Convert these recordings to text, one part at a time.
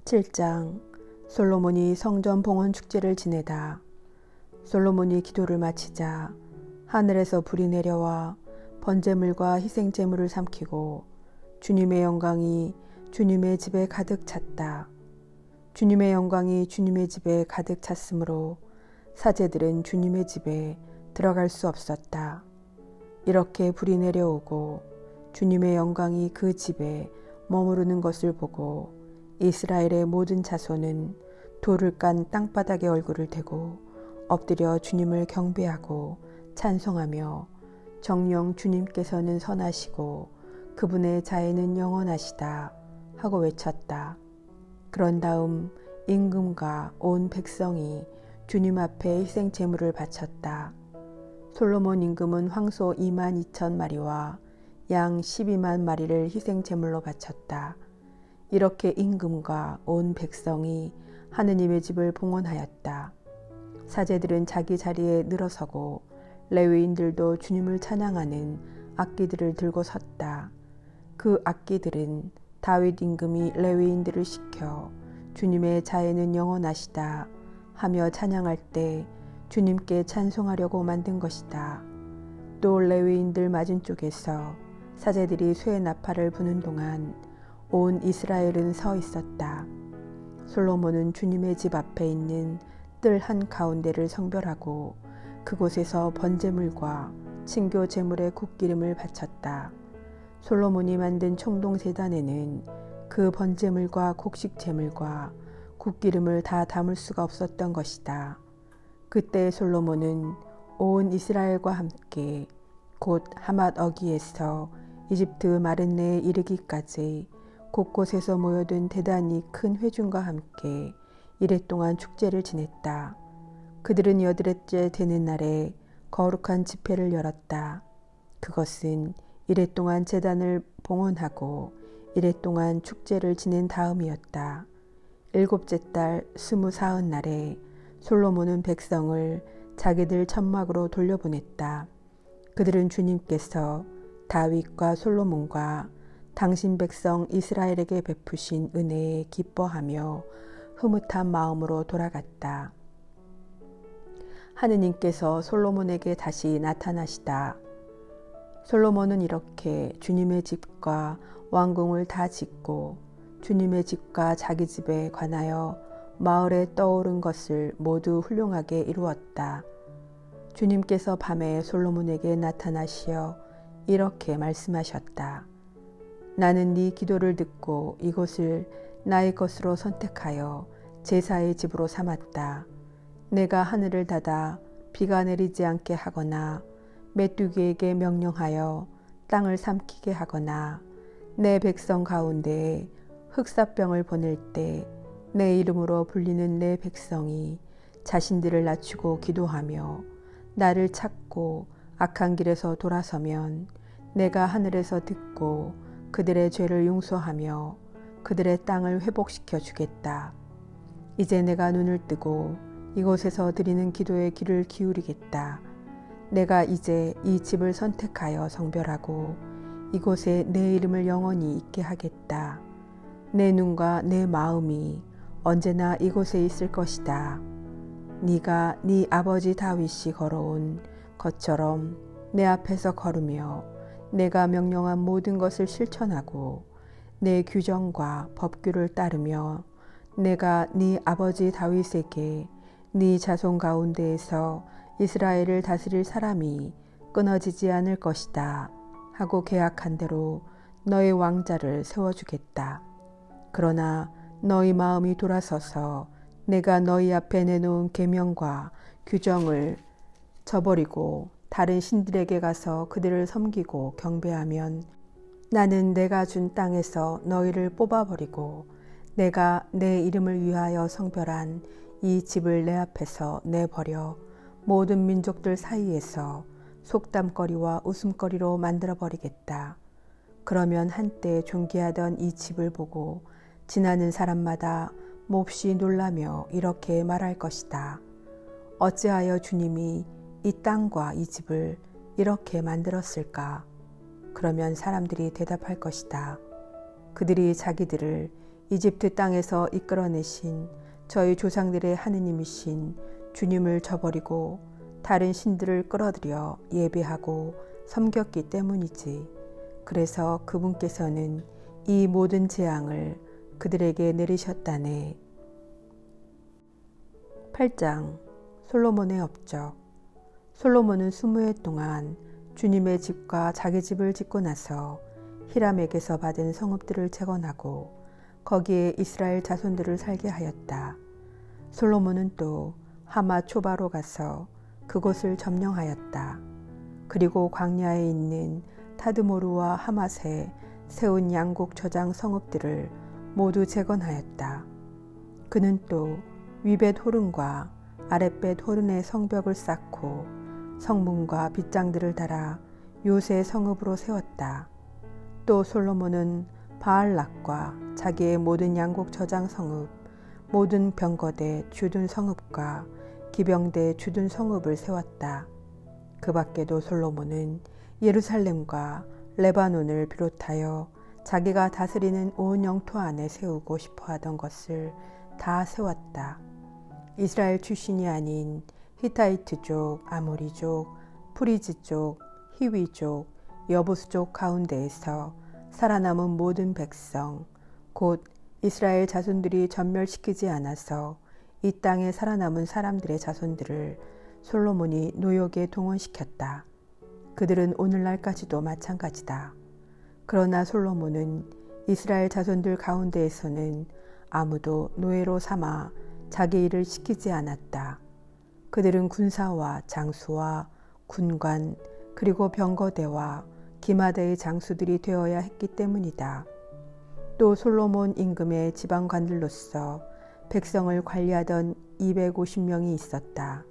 7장. 솔로몬이 성전 봉헌 축제를 지내다. 솔로몬이 기도를 마치자 하늘에서 불이 내려와 번제물과 희생제물을 삼키고 주님의 영광이 주님의 집에 가득 찼다. 주님의 영광이 주님의 집에 가득 찼으므로 사제들은 주님의 집에 들어갈 수 없었다. 이렇게 불이 내려오고 주님의 영광이 그 집에 머무르는 것을 보고 이스라엘의 모든 자손은 돌을 깐 땅바닥에 얼굴을 대고 엎드려 주님을 경배하고 찬송하며 정녕 주님께서는 선하시고 그분의 자애는 영원하시다 하고 외쳤다. 그런 다음 임금과 온 백성이 주님 앞에 희생 제물을 바쳤다. 솔로몬 임금은 황소 22,000마리와 양 12만 마리를 희생 제물로 바쳤다. 이렇게 임금과 온 백성이 하느님의 집을 봉헌하였다. 사제들은 자기 자리에 늘어서고 레위인들도 주님을 찬양하는 악기들을 들고 섰다. 그 악기들은 다윗 임금이 레위인들을 시켜 주님의 자애는 영원하시다 하며 찬양할 때 주님께 찬송하려고 만든 것이다. 또 레위인들 맞은쪽에서 사제들이 쇠 나팔을 부는 동안 온 이스라엘은 서 있었다. 솔로몬은 주님의 집 앞에 있는 뜰 한가운데를 성별하고 그곳에서 번제물과 친교 제물의 국기름을 바쳤다. 솔로몬이 만든 청동제단에는 그 번제물과 곡식 제물과 국기름을 다 담을 수가 없었던 것이다. 그때 솔로몬은 온 이스라엘과 함께 곧 하맛 어귀에서 이집트 마른네에 이르기까지 곳곳에서 모여든 대단히 큰 회중과 함께 이레 동안 축제를 지냈다. 그들은 8일째 되는 날에 거룩한 집회를 열었다. 그것은 이레 동안 제단을 봉헌하고 이레 동안 축제를 지낸 다음이었다. 7째 달 24섯날에 솔로몬은 백성을 자기들 천막으로 돌려보냈다. 그들은 주님께서 다윗과 솔로몬과 당신 백성 이스라엘에게 베푸신 은혜에 기뻐하며 흐뭇한 마음으로 돌아갔다. 하느님께서 솔로몬에게 다시 나타나시다. 솔로몬은 이렇게 주님의 집과 왕궁을 다 짓고 주님의 집과 자기 집에 관하여 마을에 떠오른 것을 모두 훌륭하게 이루었다. 주님께서 밤에 솔로몬에게 나타나시어 이렇게 말씀하셨다. 나는 네 기도를 듣고 이곳을 나의 것으로 선택하여 제사의 집으로 삼았다. 내가 하늘을 닫아 비가 내리지 않게 하거나 메뚜기에게 명령하여 땅을 삼키게 하거나 내 백성 가운데에 흑사병을 보낼 때 내 이름으로 불리는 내 백성이 자신들을 낮추고 기도하며 나를 찾고 악한 길에서 돌아서면 내가 하늘에서 듣고 그들의 죄를 용서하며 그들의 땅을 회복시켜 주겠다. 이제 내가 눈을 뜨고 이곳에서 드리는 기도에 귀를 기울이겠다. 내가 이제 이 집을 선택하여 성별하고 이곳에 내 이름을 영원히 있게 하겠다. 내 눈과 내 마음이 언제나 이곳에 있을 것이다. 네가 네 아버지 다윗이 걸어온 것처럼 내 앞에서 걸으며 내가 명령한 모든 것을 실천하고 내 규정과 법규를 따르며 내가 네 아버지 다윗에게 네 자손 가운데에서 이스라엘을 다스릴 사람이 끊어지지 않을 것이다 하고 계약한 대로 너의 왕자를 세워주겠다. 그러나 너희 마음이 돌아서서 내가 너희 앞에 내놓은 계명과 규정을 저버리고 다른 신들에게 가서 그들을 섬기고 경배하면 나는 내가 준 땅에서 너희를 뽑아버리고 내가 내 이름을 위하여 성별한 이 집을 내 앞에서 내버려 모든 민족들 사이에서 속담거리와 웃음거리로 만들어버리겠다. 그러면 한때 존귀하던 이 집을 보고 지나는 사람마다 몹시 놀라며 이렇게 말할 것이다. 어찌하여 주님이 이 땅과 이 집을 이렇게 만들었을까? 그러면 사람들이 대답할 것이다. 그들이 자기들을 이집트 땅에서 이끌어내신 저희 조상들의 하느님이신 주님을 저버리고 다른 신들을 끌어들여 예배하고 섬겼기 때문이지. 그래서 그분께서는 이 모든 재앙을 그들에게 내리셨다네. 8장 솔로몬의 업적. 솔로몬은 20해 동안 주님의 집과 자기 집을 짓고 나서 히람에게서 받은 성읍들을 재건하고 거기에 이스라엘 자손들을 살게 하였다. 솔로몬은 또 하마 초바로 가서 그곳을 점령하였다. 그리고 광야에 있는 타드모르와 하맛에 세운 양곡 저장 성읍들을 모두 재건하였다. 그는 또 위벳 호른과 아랫벳 호른의 성벽을 쌓고 성문과 빗장들을 달아 요새 성읍으로 세웠다. 또 솔로몬은 바알락과 자기의 모든 양곡 저장 성읍, 모든 병거대 주둔 성읍과 기병대 주둔 성읍을 세웠다. 그 밖에도 솔로몬은 예루살렘과 레바논을 비롯하여 자기가 다스리는 온 영토 안에 세우고 싶어 하던 것을 다 세웠다. 이스라엘 출신이 아닌 히타이트족, 아모리족, 프리즈족, 히위족, 여부스족 가운데에서 살아남은 모든 백성, 곧 이스라엘 자손들이 전멸시키지 않아서 이 땅에 살아남은 사람들의 자손들을 솔로몬이 노역에 동원시켰다. 그들은 오늘날까지도 마찬가지다. 그러나 솔로몬은 이스라엘 자손들 가운데에서는 아무도 노예로 삼아 자기 일을 시키지 않았다. 그들은 군사와 장수와 군관 그리고 병거대와 기마대의 장수들이 되어야 했기 때문이다. 또 솔로몬 임금의 지방관들로서 백성을 관리하던 250명이 있었다.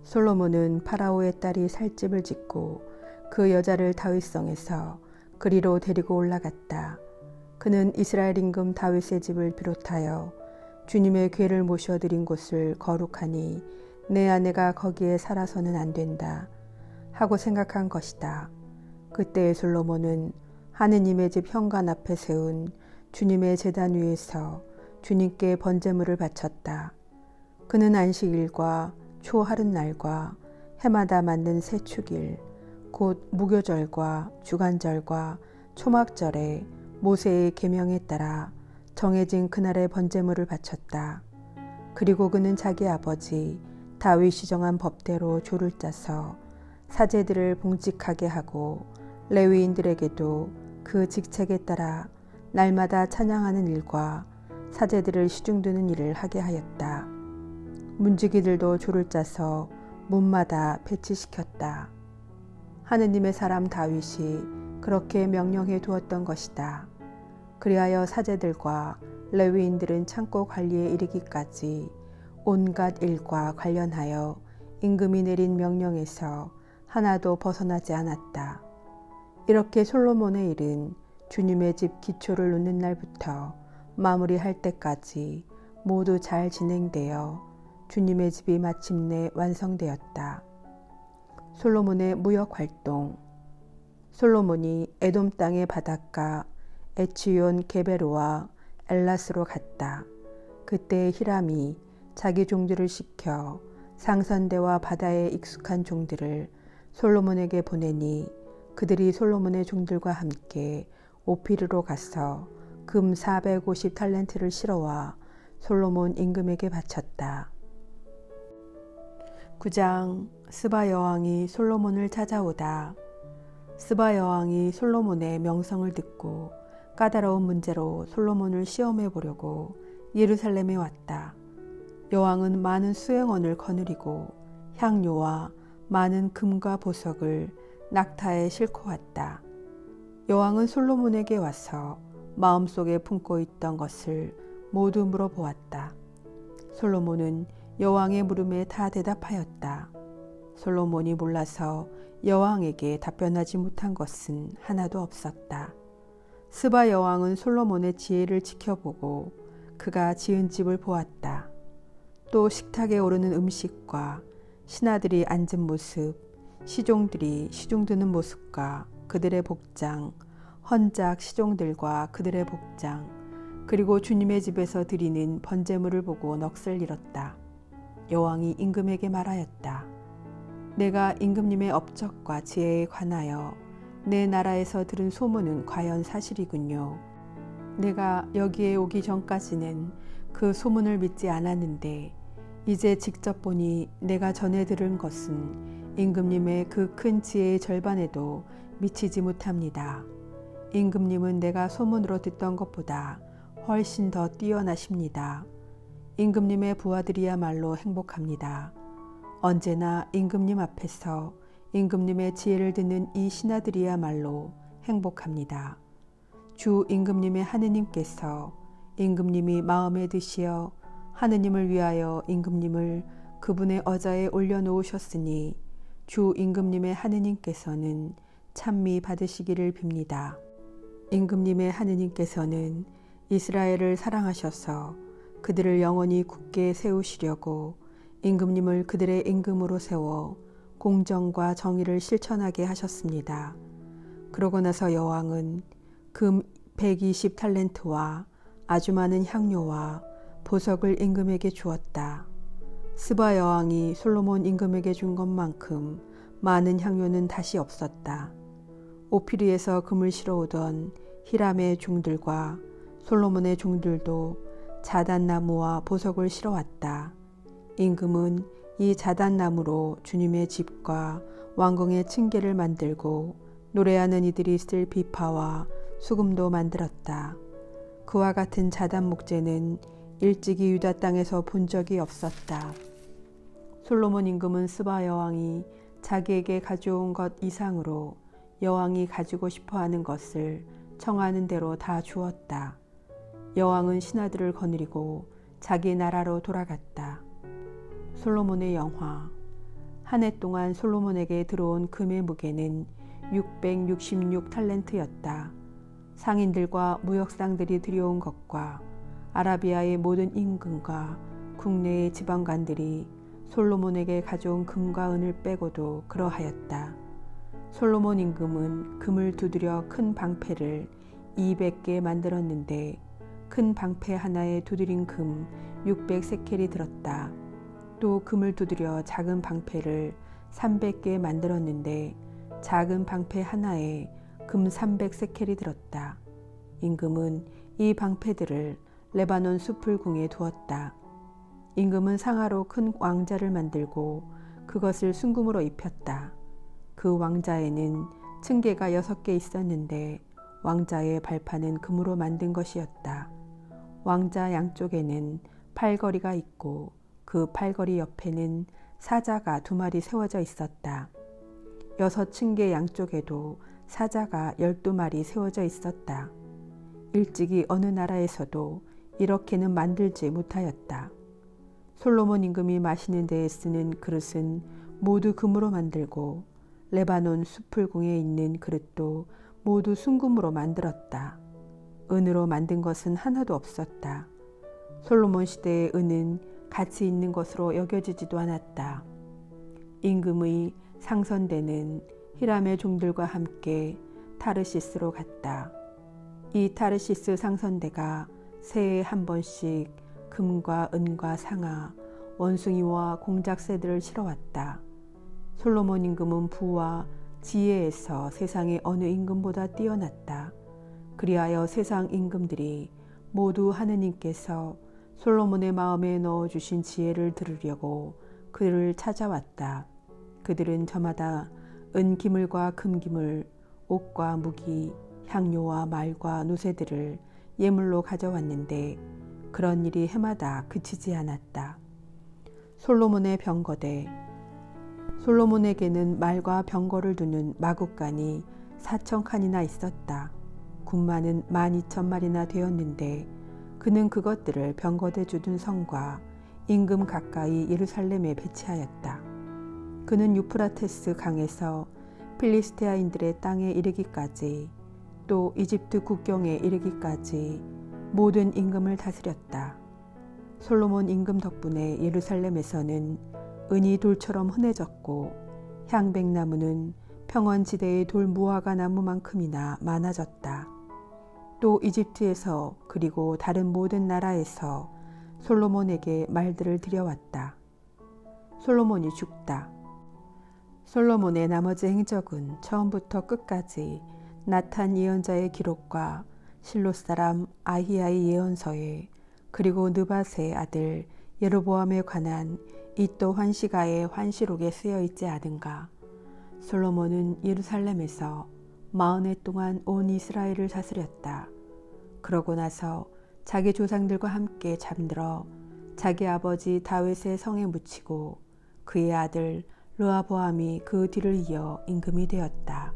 솔로몬은 파라오의 딸이 살 집을 짓고 그 여자를 다윗성에서 그리로 데리고 올라갔다. 그는 이스라엘 임금 다윗의 집을 비롯하여 주님의 궤를 모셔드린 곳을 거룩하니 내 아내가 거기에 살아서는 안 된다 하고 생각한 것이다. 그때 솔로몬은 하느님의 집 현관 앞에 세운 주님의 제단 위에서 주님께 번제물을 바쳤다. 그는 안식일과 초하룻날과 해마다 맞는 새 축일, 곧 무교절과 주간절과 초막절에 모세의 계명에 따라 정해진 그날의 번제물을 바쳤다. 그리고 그는 자기 아버지 다윗이 정한 법대로 조를 짜서 사제들을 봉직하게 하고 레위인들에게도 그 직책에 따라 날마다 찬양하는 일과 사제들을 시중드는 일을 하게 하였다. 문지기들도 조를 짜서 문마다 배치시켰다. 하느님의 사람 다윗이 그렇게 명령해 두었던 것이다. 그리하여 사제들과 레위인들은 창고 관리에 이르기까지 온갖 일과 관련하여 임금이 내린 명령에서 하나도 벗어나지 않았다. 이렇게 솔로몬의 일은 주님의 집 기초를 놓는 날부터 마무리할 때까지 모두 잘 진행되어 주님의 집이 마침내 완성되었다. 솔로몬의 무역 활동. 솔로몬이 에돔 땅의 바닷가 에치온 게베르와 엘라스로 갔다. 그때 히람이 자기 종들을 시켜 상선대와 바다에 익숙한 종들을 솔로몬에게 보내니 그들이 솔로몬의 종들과 함께 오피르로 가서 금 450탈렌트를 실어와 솔로몬 임금에게 바쳤다. 9장 스바 여왕이 솔로몬을 찾아오다. 스바 여왕이 솔로몬의 명성을 듣고 까다로운 문제로 솔로몬을 시험해 보려고 예루살렘에 왔다. 여왕은 많은 수행원을 거느리고 향료와 많은 금과 보석을 낙타에 싣고 왔다. 여왕은 솔로몬에게 와서 마음속에 품고 있던 것을 모두 물어보았다. 솔로몬은 여왕의 물음에 다 대답하였다. 솔로몬이 몰라서 여왕에게 답변하지 못한 것은 하나도 없었다. 스바 여왕은 솔로몬의 지혜를 지켜보고 그가 지은 집을 보았다. 또 식탁에 오르는 음식과 신하들이 앉은 모습, 시종들이 시중드는 모습과 그들의 복장, 헌작 시종들과 그들의 복장, 그리고 주님의 집에서 드리는 번제물을 보고 넋을 잃었다. 여왕이 임금에게 말하였다. 내가 임금님의 업적과 지혜에 관하여 내 나라에서 들은 소문은 과연 사실이군요. 내가 여기에 오기 전까지는 그 소문을 믿지 않았는데 이제 직접 보니 내가 전해 들은 것은 임금님의 그 큰 지혜의 절반에도 미치지 못합니다. 임금님은 내가 소문으로 듣던 것보다 훨씬 더 뛰어나십니다. 임금님의 부하들이야말로 행복합니다. 언제나 임금님 앞에서 임금님의 지혜를 듣는 이 신하들이야말로 행복합니다. 주 임금님의 하느님께서 임금님이 마음에 드시어 하느님을 위하여 임금님을 그분의 어자에 올려놓으셨으니 주 임금님의 하느님께서는 찬미 받으시기를 빕니다. 임금님의 하느님께서는 이스라엘을 사랑하셔서 그들을 영원히 굳게 세우시려고 임금님을 그들의 임금으로 세워 공정과 정의를 실천하게 하셨습니다. 그러고 나서 여왕은 금 120탈렌트와 아주 많은 향료와 보석을 임금에게 주었다. 스바 여왕이 솔로몬 임금에게 준 것만큼 많은 향료는 다시 없었다. 오피리에서 금을 실어오던 히람의 종들과 솔로몬의 종들도 자단나무와 보석을 실어왔다. 임금은 이 자단나무로 주님의 집과 왕궁의 층계를 만들고 노래하는 이들이 쓸 비파와 수금도 만들었다. 그와 같은 자단 목재는 일찍이 유다 땅에서 본 적이 없었다. 솔로몬 임금은 스바 여왕이 자기에게 가져온 것 이상으로 여왕이 가지고 싶어하는 것을 청하는 대로 다 주었다. 여왕은 신하들을 거느리고 자기 나라로 돌아갔다. 솔로몬의 영화. 한 해 동안 솔로몬에게 들어온 금의 무게는 666탈렌트였다. 상인들과 무역상들이 들여온 것과 아라비아의 모든 임금과 국내의 지방관들이 솔로몬에게 가져온 금과 은을 빼고도 그러하였다. 솔로몬 임금은 금을 두드려 큰 방패를 200개 만들었는데 큰 방패 하나에 두드린 금 600세켈이 들었다. 또 금을 두드려 작은 방패를 300개 만들었는데 작은 방패 하나에 금 300세켈이 들었다. 임금은 이 방패들을 레바논 숲풀궁에 두었다. 임금은 상하로 큰 왕자를 만들고 그것을 순금으로 입혔다. 그 왕자에는 층계가 6개 있었는데 왕자의 발판은 금으로 만든 것이었다. 왕자 양쪽에는 팔걸이가 있고 그 팔걸이 옆에는 사자가 2마리 세워져 있었다. 6층계 양쪽에도 사자가 12마리 세워져 있었다. 일찍이 어느 나라에서도 이렇게는 만들지 못하였다. 솔로몬 임금이 마시는 데에 쓰는 그릇은 모두 금으로 만들고 레바논 숲풀궁에 있는 그릇도 모두 순금으로 만들었다. 은으로 만든 것은 하나도 없었다. 솔로몬 시대의 은은 가치 있는 것으로 여겨지지도 않았다. 임금의 상선대는 히람의 종들과 함께 타르시스로 갔다. 이 타르시스 상선대가 새해에 한 번씩 금과 은과 상아, 원숭이와 공작새들을 실어왔다. 솔로몬 임금은 부와 지혜에서 세상의 어느 임금보다 뛰어났다. 그리하여 세상 임금들이 모두 하느님께서 솔로몬의 마음에 넣어주신 지혜를 들으려고 그를 찾아왔다. 그들은 저마다 은기물과 금기물, 옷과 무기, 향료와 말과 노새들을 예물로 가져왔는데 그런 일이 해마다 그치지 않았다. 솔로몬의 병거대. 솔로몬에게는 말과 병거를 두는 마국간이 4,000칸이나 있었다. 군마는 12,000마리나 되었는데 그는 그것들을 병거대 주둔 성과 임금 가까이 예루살렘에 배치하였다. 그는 유프라테스 강에서 필리스테아인들의 땅에 이르기까지 또 이집트 국경에 이르기까지 모든 임금을 다스렸다. 솔로몬 임금 덕분에 예루살렘에서는 은이 돌처럼 흔해졌고 향백나무는 평원지대의 돌무화과 나무만큼이나 많아졌다. 또 이집트에서 그리고 다른 모든 나라에서 솔로몬에게 말들을 들여왔다. 솔로몬이 죽다. 솔로몬의 나머지 행적은 처음부터 끝까지 나탄 예언자의 기록과 실로 사람 아히야의 예언서에 그리고 느밧의 아들 예로보암에 관한 이또 환시가의 환시록에 쓰여 있지 않은가. 솔로몬은 예루살렘에서 40해 동안 온 이스라엘을 다스렸다. 그러고 나서 자기 조상들과 함께 잠들어 자기 아버지 다윗의 성에 묻히고 그의 아들 르호보암이 그 뒤를 이어 임금이 되었다.